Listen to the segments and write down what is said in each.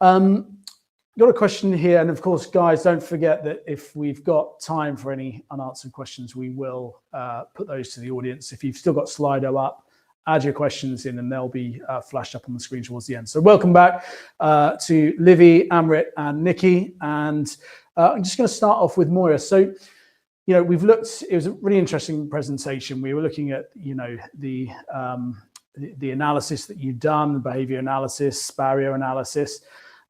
Got a question here, and of course, guys, don't forget that if we've got time for any unanswered questions, we will put those to the audience. If you've still got Slido up, add your questions in and they'll be flashed up on the screen towards the end. So welcome back to Livy, Amrit and Nikki. And I'm just going to start off with Moira. So, you know, we've looked, it was a really interesting presentation. We were looking at, you know, the analysis that you've done, the behavior analysis, barrier analysis.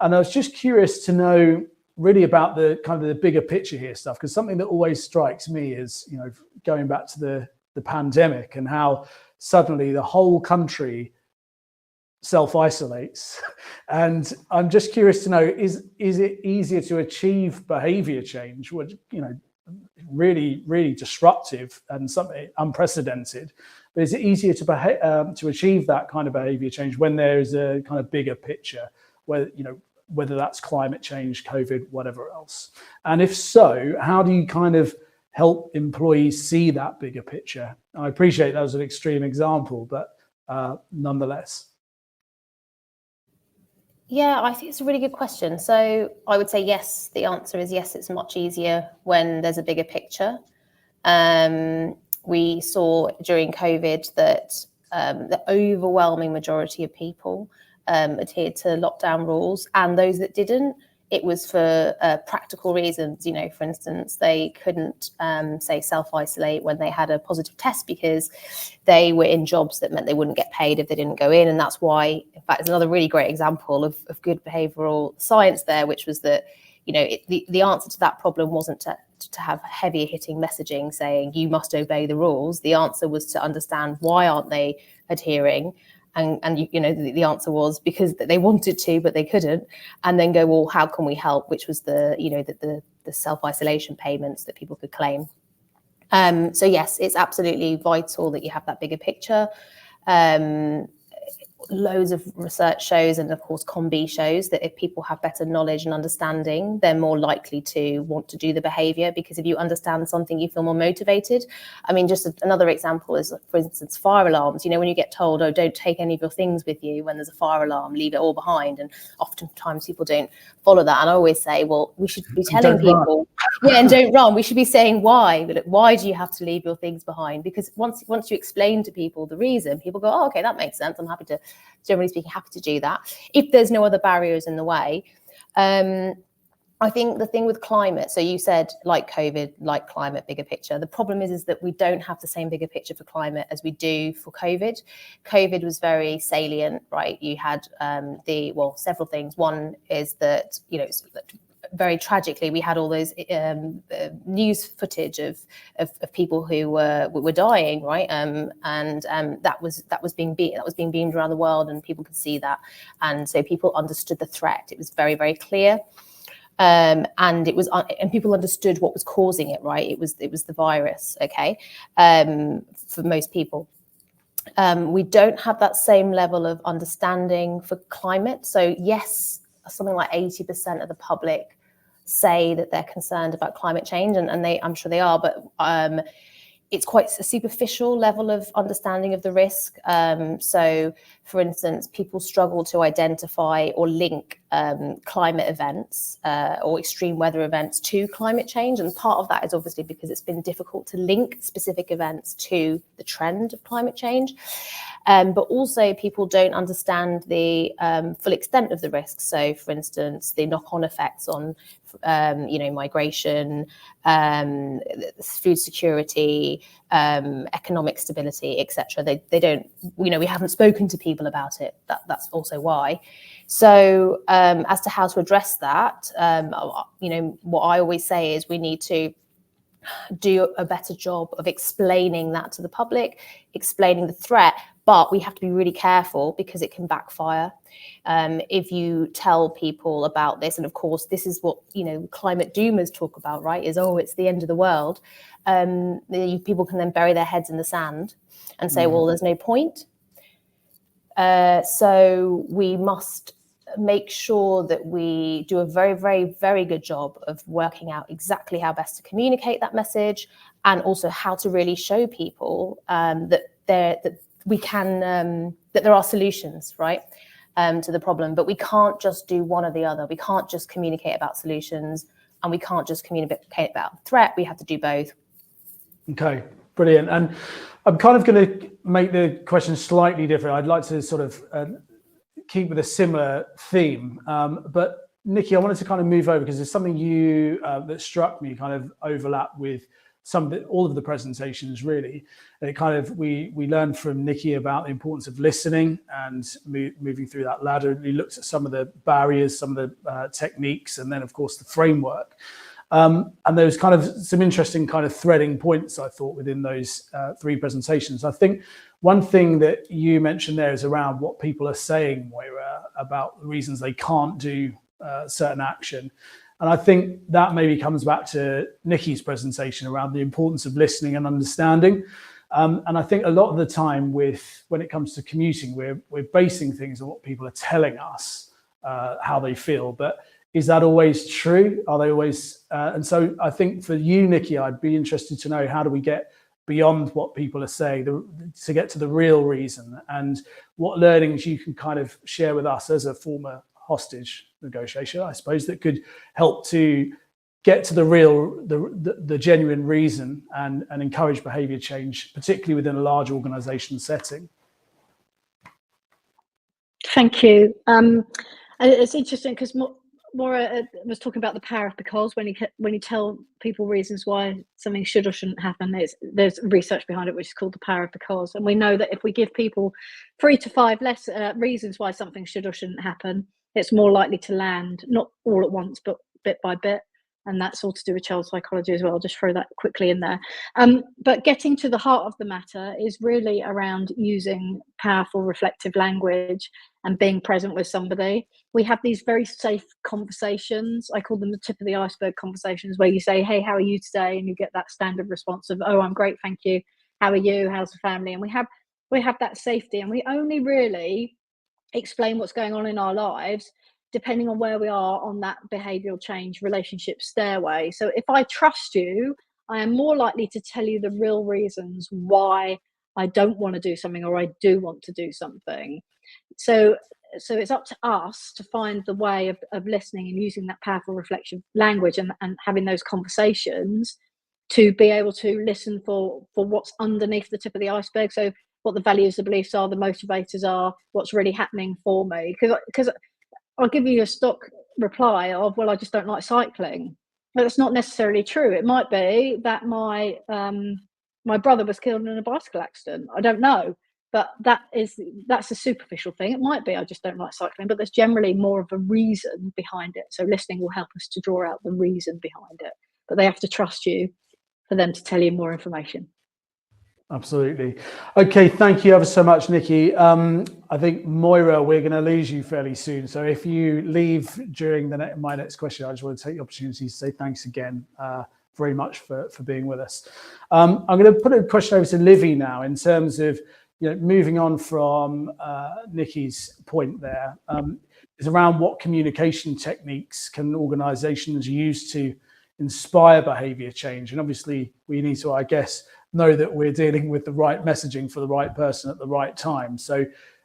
And I was just curious to know really about the kind of the bigger picture here stuff, because something that always strikes me is, you know, going back to the pandemic and how suddenly the whole country self-isolates. And I'm just curious to know, is it easier to achieve behavior change, which, you know, really, really disruptive and something unprecedented, but is it easier to achieve that kind of behavior change when there is a kind of bigger picture, where, you know, whether that's climate change, COVID, whatever else? And if so, how do you kind of help employees see that bigger picture? I appreciate that was an extreme example, but nonetheless. Yeah, I think it's a really good question. So I would say yes, the answer is yes, it's much easier when there's a bigger picture. We saw during COVID that the overwhelming majority of people adhered to lockdown rules, and those that didn't, it was for practical reasons. You know, for instance, they couldn't say self-isolate when they had a positive test because they were in jobs that meant they wouldn't get paid if they didn't go in. And that's why, in fact, it's another really great example of good behavioural science there, which was that, you know, the answer to that problem wasn't to have heavier hitting messaging saying you must obey the rules. The answer was to understand why aren't they adhering. And you know, the answer was because they wanted to, but they couldn't. And then go, well, how can we help? Which was the, you know, the self-isolation payments that people could claim. So yes, it's absolutely vital that you have that bigger picture. Loads of research shows, and of course COM-B shows, that if people have better knowledge and understanding, they're more likely to want to do the behavior, because if you understand something, you feel more motivated. I mean, just another example is, for instance, fire alarms. You know, when you get told, oh, don't take any of your things with you when there's a fire alarm, leave it all behind. And oftentimes people don't follow that. And I always say, well, we should be telling people, yeah, and don't run. We should be saying why. But why do you have to leave your things behind? Because once you explain to people the reason, people go, oh, okay, that makes sense. I'm happy to, generally speaking, happy to do that if there's no other barriers in the way. I think the thing with climate, so you said like COVID, like climate, bigger picture. The problem is that we don't have the same bigger picture for climate as we do for COVID. COVID was very salient, right? You had several things. One is that, you know, very tragically, we had all those news footage of people who were dying, right? And that was being beamed around the world, and people could see that, and so people understood the threat. It was very, very clear, and people understood what was causing it, right? It was the virus, okay, for most people. We don't have that same level of understanding for climate. So yes, something like 80% of the public say that they're concerned about climate change, and I'm sure they are, but it's quite a superficial level of understanding of the risk. So, for instance, people struggle to identify or link climate events or extreme weather events to climate change. And part of that is obviously because it's been difficult to link specific events to the trend of climate change. But also people don't understand the full extent of the risks. So, for instance, the knock-on effects on migration, food security, economic stability, etc. They don't, we haven't spoken to people about it. That's also why. So as to how to address that, what I always say is we need to do a better job of explaining that to the public, explaining the threat, but we have to be really careful because it can backfire. If you tell people about this, and of course, this is what, climate doomers talk about, right? Is, oh, it's the end of the world. People can then bury their heads in the sand and say, well, there's no point. So we must make sure that we do a very, very, very good job of working out exactly how best to communicate that message, and also how to really show people that there are solutions, right? to the problem. But we can't just do one or the other. We can't just communicate about solutions, and we can't just communicate about threat. We have to do both. Okay, brilliant. And I'm kind of going to make the question slightly different. I'd like to sort of keep with a similar theme, but Nikki, I wanted to kind of move over because there's something that struck me, kind of overlap with all of the presentations really. And it kind of, we learned from Nikki about the importance of listening and moving through that ladder. We looked at some of the barriers, some of the techniques, and then of course the framework. And there was kind of some interesting kind of threading points, I thought, within those 3 presentations. I think one thing that you mentioned there is around what people are saying, Moira, about the reasons they can't do certain action. And I think that maybe comes back to Nikki's presentation around the importance of listening and understanding. And I think a lot of the time when it comes to commuting, we're basing things on what people are telling us, how they feel. But is that always true? Are they always? And so I think for you, Nikki, I'd be interested to know, how do we get beyond what people are saying to get to the real reason, and what learnings you can kind of share with us as a former hostage negotiator, I suppose, that could help to get to the genuine reason and encourage behaviour change, particularly within a large organisation setting. Thank you. It's interesting because Maura was talking about the power of because. When you tell people reasons why something should or shouldn't happen, there's research behind it which is called the power of because. And we know that if we give people 3 to 5 less reasons why something should or shouldn't happen, it's more likely to land, not all at once, but bit by bit. And that's all to do with child psychology as well. I'll just throw that quickly in there. But getting to the heart of the matter is really around using powerful reflective language and being present with somebody. We have these very safe conversations. I call them the tip of the iceberg conversations, where you say, hey, how are you today? And you get that standard response of, oh, I'm great, thank you. How are you? How's the family? And we have that safety, and we only really explain what's going on in our lives depending on where we are on that behavioural change relationship stairway. So if I trust you, I am more likely to tell you the real reasons why I don't want to do something or I do want to do something. So it's up to us to find the way of listening and using that powerful reflection language and having those conversations to be able to listen for what's underneath the tip of the iceberg. So what the values, the beliefs are, the motivators are, what's really happening for me. Because I'll give you a stock reply of, well, I just don't like cycling. But that's not necessarily true. It might be that my brother was killed in a bicycle accident. I don't know. But that's a superficial thing. It might be I just don't like cycling, but there's generally more of a reason behind it. So listening will help us to draw out the reason behind it. But they have to trust you for them to tell you more information. Absolutely. Okay, thank you ever so much, Nikki. I think, Moira, we're going to lose you fairly soon. So if you leave during my next question, I just want to take the opportunity to say thanks again very much for being with us. I'm going to put a question over to Livy now in terms of, moving on from Nikki's point there, is around what communication techniques can organizations use to inspire behavior change. And obviously we need to, I guess, know that we're dealing with the right messaging for the right person at the right time. So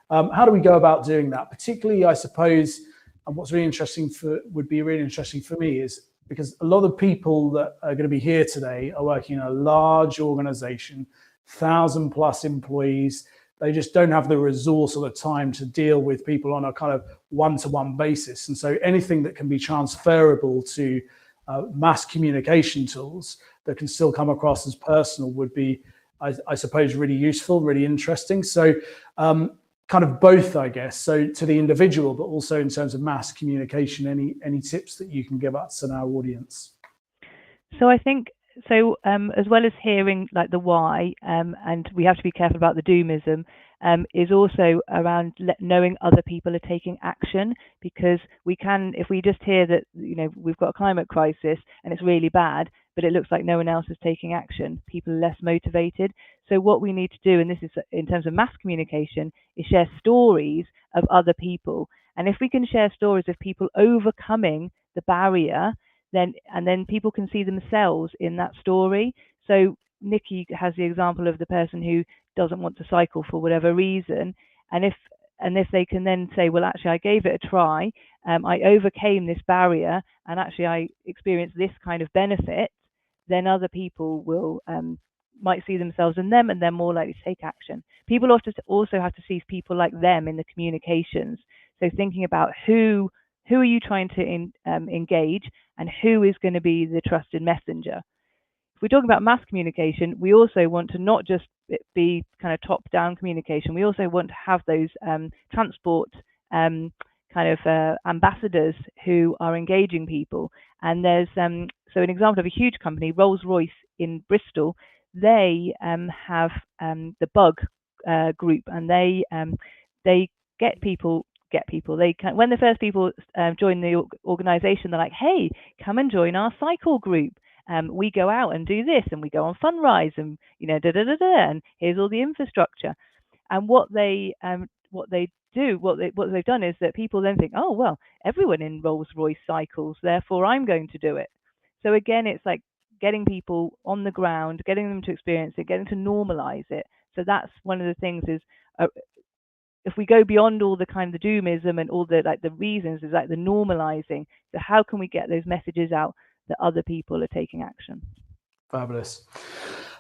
how do we go about doing that? Particularly, I suppose, and what's really interesting would be really interesting for me is because a lot of people that are going to be here today are working in a large organization, 1,000+ employees. They just don't have the resource or the time to deal with people on a kind of one-to-one basis. And so anything that can be transferable to mass communication tools that can still come across as personal would be, I suppose, really useful, really interesting. So kind of both, I guess. So to the individual, but also in terms of mass communication, any tips that you can give us and our audience? So I think, as well as hearing like the why, and we have to be careful about the doomism, is also around knowing other people are taking action, because we can, if we just hear that, we've got a climate crisis and it's really bad, but it looks like no one else is taking action, people are less motivated. So what we need to do, and this is in terms of mass communication, is share stories of other people. And if we can share stories of people overcoming the barrier, then people can see themselves in that story. So Nikki has the example of the person who doesn't want to cycle for whatever reason. And if and if they can then say, well, actually, I gave it a try, I overcame this barrier, and actually I experienced this kind of benefit, then other people will might see themselves in them, and they're more likely to take action. People also have to see people like them in the communications. So thinking about who are you trying to engage, and who is going to be the trusted messenger. If we're talking about mass communication, we also want to not just be kind of top-down communication. We also want to have those transport kind of ambassadors who are engaging people. And there's so an example of a huge company, Rolls-Royce in Bristol. They have the Bug group, and they get people. They can, when the first people join the organization, they're like, hey, come and join our cycle group. We go out and do this, and we go on Funrise, and and here's all the infrastructure. And what they've done is that people then think, oh well, everyone in Rolls-Royce cycles, therefore I'm going to do it. So again, it's like getting people on the ground, getting them to experience it, getting to normalize it. So that's one of the things is. If we go beyond all the kind of the doomism and all the the reasons, is like the normalizing. So how can we get those messages out that other people are taking action? Fabulous.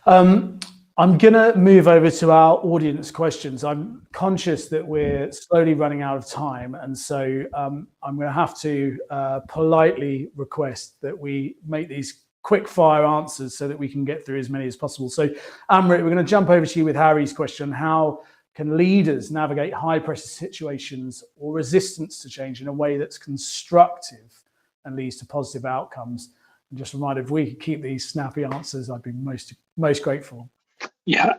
I'm going to move over to our audience questions. I'm conscious that we're slowly running out of time, and so I'm going to have to politely request that we make these quick fire answers so that we can get through as many as possible. So Amrit, we're going to jump over to you with Harry's question. How can leaders navigate high pressure situations or resistance to change in a way that's constructive and leads to positive outcomes? And just a reminder, if we could keep these snappy answers, I'd be most grateful. Yeah,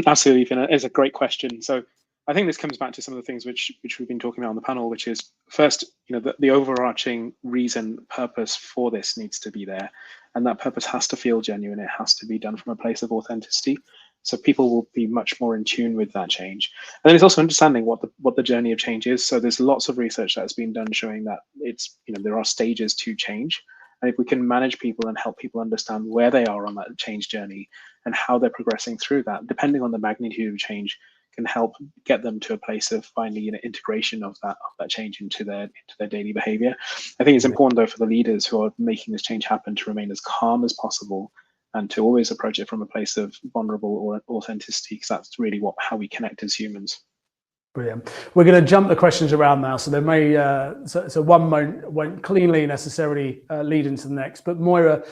absolutely, Finn. It's a great question. So I think this comes back to some of the things which we've been talking about on the panel, which is first, the overarching reason, purpose for this needs to be there. And that purpose has to feel genuine. It has to be done from a place of authenticity. So people will be much more in tune with that change. And then it's also understanding what the journey of change is. So there's lots of research that has been done showing that it's, there are stages to change. And if we can manage people and help people understand where they are on that change journey and how they're progressing through that, depending on the magnitude of change, can help get them to a place of finally integration of that change into their daily behavior. I think it's important though for the leaders who are making this change happen to remain as calm as possible and to always approach it from a place of vulnerable or authenticity, because that's really how we connect as humans. Brilliant. We're going to jump the questions around now, so there may so one won't cleanly necessarily lead into the next. But Moira,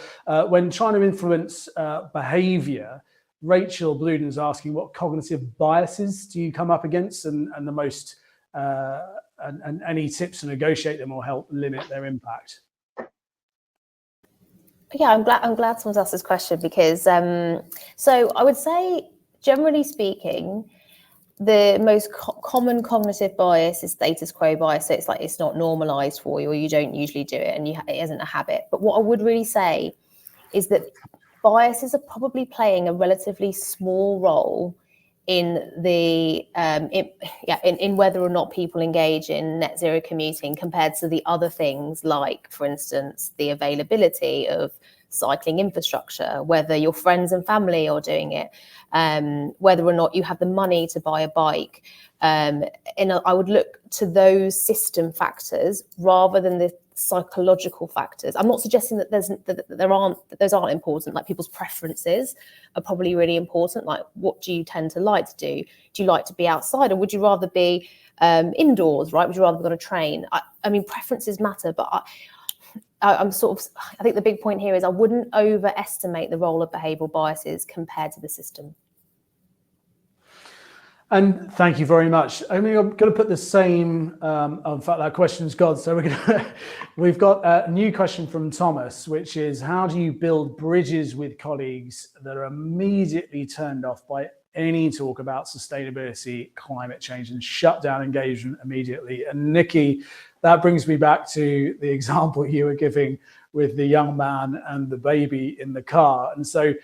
when trying to influence behaviour, Rachel Bluden is asking, what cognitive biases do you come up against, and the most and any tips to negotiate them or help limit their impact? Yeah, I'm glad someone's asked this question, because so I would say, generally speaking, the most common cognitive bias is status quo bias. So it's like it's not normalized for you, or you don't usually do it, and it isn't a habit. But what I would really say is that biases are probably playing a relatively small role in the in whether or not people engage in net zero commuting compared to the other things, like, for instance, the availability of cycling infrastructure, whether your friends and family are doing it, whether or not you have the money to buy a bike. I would look to those system factors rather than the psychological factors. I'm not suggesting that those aren't important. Like, people's preferences are probably really important. Like, what do you tend to like to do? Do you like to be outside, or would you rather be indoors? Right? Would you rather be on a train? I mean, preferences matter, but I think the big point here is I wouldn't overestimate the role of behavioural biases compared to the system. And thank you very much. I mean, I'm going to put the same. In fact, that question's gone. So we've got a new question from Thomas, which is, how do you build bridges with colleagues that are immediately turned off by any talk about sustainability, climate change, and shut down engagement immediately? And Nikki, that brings me back to the example you were giving with the young man and the baby in the car. And so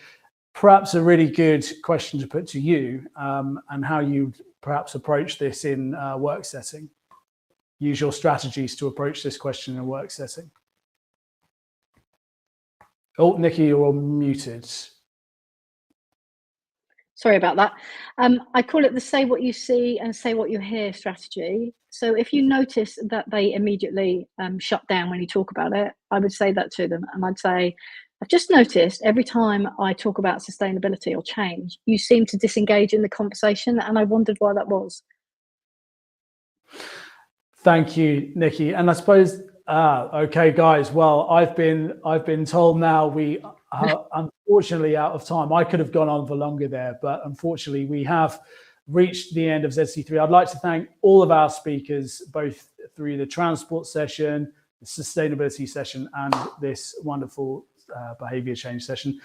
perhaps a really good question to put to you, and how you perhaps approach this in a work setting. Use your strategies to approach this question in a work setting. Oh, Nikki, you're muted. Sorry about that. I call it the say what you see and say what you hear strategy. So if you notice that they immediately shut down when you talk about it, I would say that to them. And I'd say, I've just noticed every time I talk about sustainability or change, you seem to disengage in the conversation. And I wondered why that was. Thank you, Nikki. And I suppose, okay, guys, well, I've been told now we are unfortunately out of time. I could have gone on for longer there, but unfortunately we have reached the end of ZC3. I'd like to thank all of our speakers, both through the transport session, the sustainability session, and this wonderful behaviour change session.